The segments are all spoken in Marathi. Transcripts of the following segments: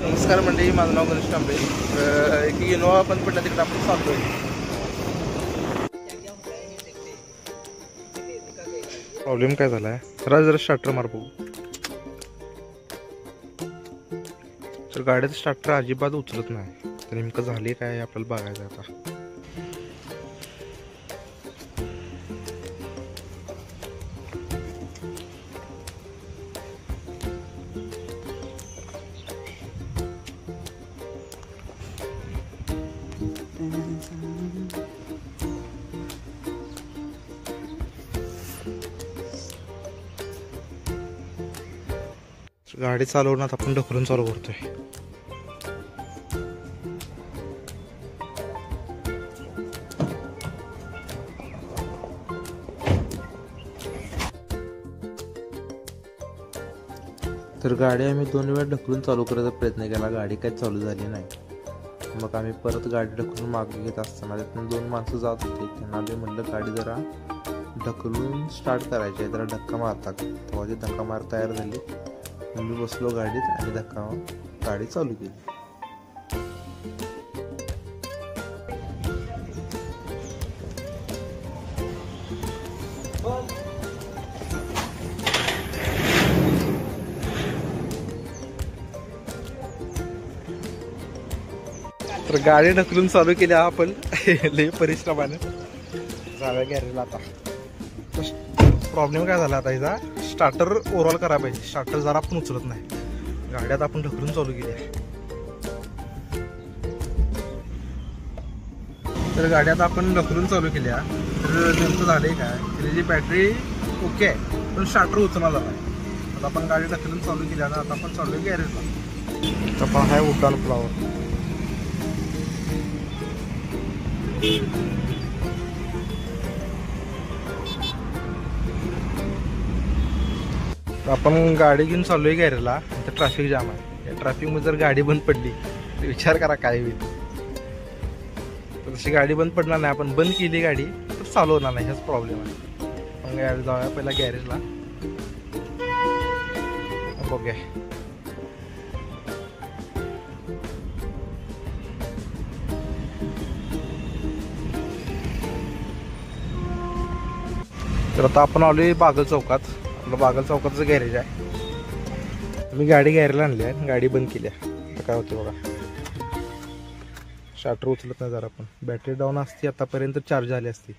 नमस्कार मंडळी, माझं नाव गणेश तांबे. एक इनोवा पण पडला तिकडे आपण चालतोय. प्रॉब्लेम काय झालाय जरा स्टार्टर मार बघू. तर गाडीचं स्टार्टर अजिबात उचलत नाही. तर नेमकं झाले काय आपल्याला बघायचं आता. गाडी चालवण्यात आपण ढकलून चालू करतोय. तर गाडी आम्ही 2 वेळा ढकलून चालू करायचा प्रयत्न केला. गाडी काही चालू झाली नाही. मग आम्ही परत गाडी ढकलून मागे घेत असताना त्यातून 2 माणसं जात होते. त्यांना आम्ही म्हटलं गाडी जरा ढकलून स्टार्ट करायची आहे, जरा धक्का मारता. तेव्हा ती धक्का मार तयार झाली. मी बसलो गाडीत आणि गाडी चालू केली. तर गाडी ढकलून चालू केली आपण लय परिश्रमाने. जाव्या गॅरेजला आता. प्रॉब्लेम काय झाला आता, हिचा स्टार्टर ओव्हरऑल करायला पाहिजे. स्टार्टर जरा पण उचलत नाही. गाड्यात आपण ढकलून चालू केली आहे. तर गाड्यात आपण ढकलून चालू केल्या. तर नेमकं झालंय काय, त्याची बॅटरी ओके आहे पण स्टार्टर उचलला झाला. आता आपण गाडी ढकलून चालू केल्या ना. आता आपण चालू गॅरेजला. आपण हाय उड्डाण फ्लावर. आपण गाडी घेऊन चाललोय गॅरेजला. तर ट्रॅफिक जाम आहे. या ट्रॅफिकमध्ये जर गाडी बंद पडली तर विचार करा काय होईल. तर तशी गाडी बंद पडणार नाही. आपण बंद केली गाडी तर चालू होणार नाही. हाच प्रॉब्लेम आहे. आपण गाडी जाऊया पहिला गॅरेजला. बघूया. तर आता आपण आलोय बागल चौकात. आपलं बागल चौकातचं गॅरेज आहे. मी गाडी गॅरेजला आणली आहे. गाडी बंद केली आहे. आता काय होते बघा. स्टार्टर उचलत नाही. जरा पण बॅटरी डाऊन असते. आतापर्यंत चार्ज झाली असती.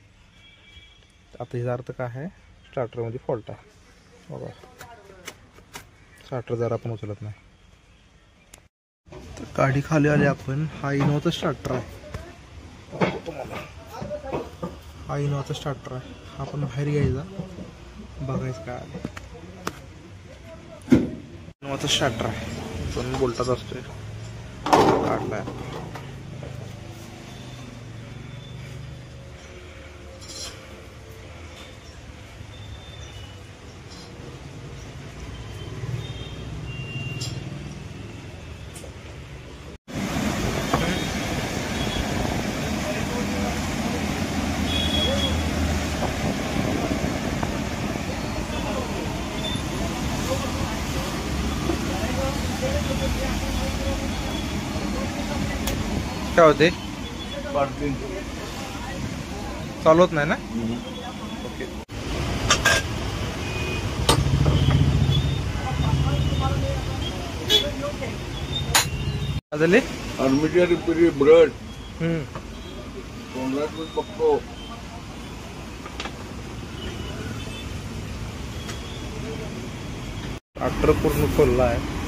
आता हिचा अर्थ काय आहे, स्टार्टरमध्ये फॉल्ट आहे बघा. स्टार्टर जरा पण उचलत नाही. तर गाडी खाली आली आपण. हा इनोवाचा स्टार्टर आहे. हा इनोवाचा स्टार्टर आहे. हा पण बाहेर घ्यायचा, बघायचं काय आलं. इनोवाचा स्टार्टर आहे. पण बोलटाच असतोय. काढलाय. काय होते, चालू होत नाही ना. ओके. अदले आर्मीच्या रिपेरी ब्रड कोणाच बघतो. ट्रॅक्टर पूर्ण खोलला आहे.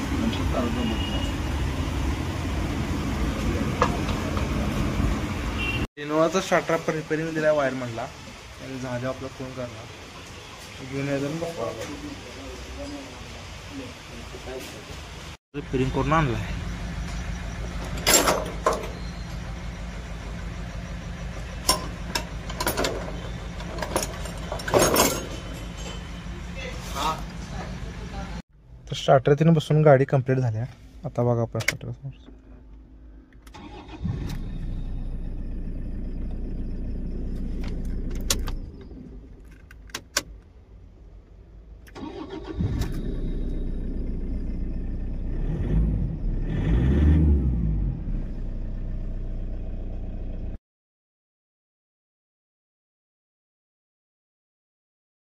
इनोवाचा स्टार्टर आपण रिपेरिंग दिला वायर म्हणला. झाले आपला फोन करणार घेऊन यायचं. रिपेरिंग करून आणलाय. तर स्टार्टर तिने बसून गाडी कंप्लीट झाल्या. आता बघा आपला स्टार्टर.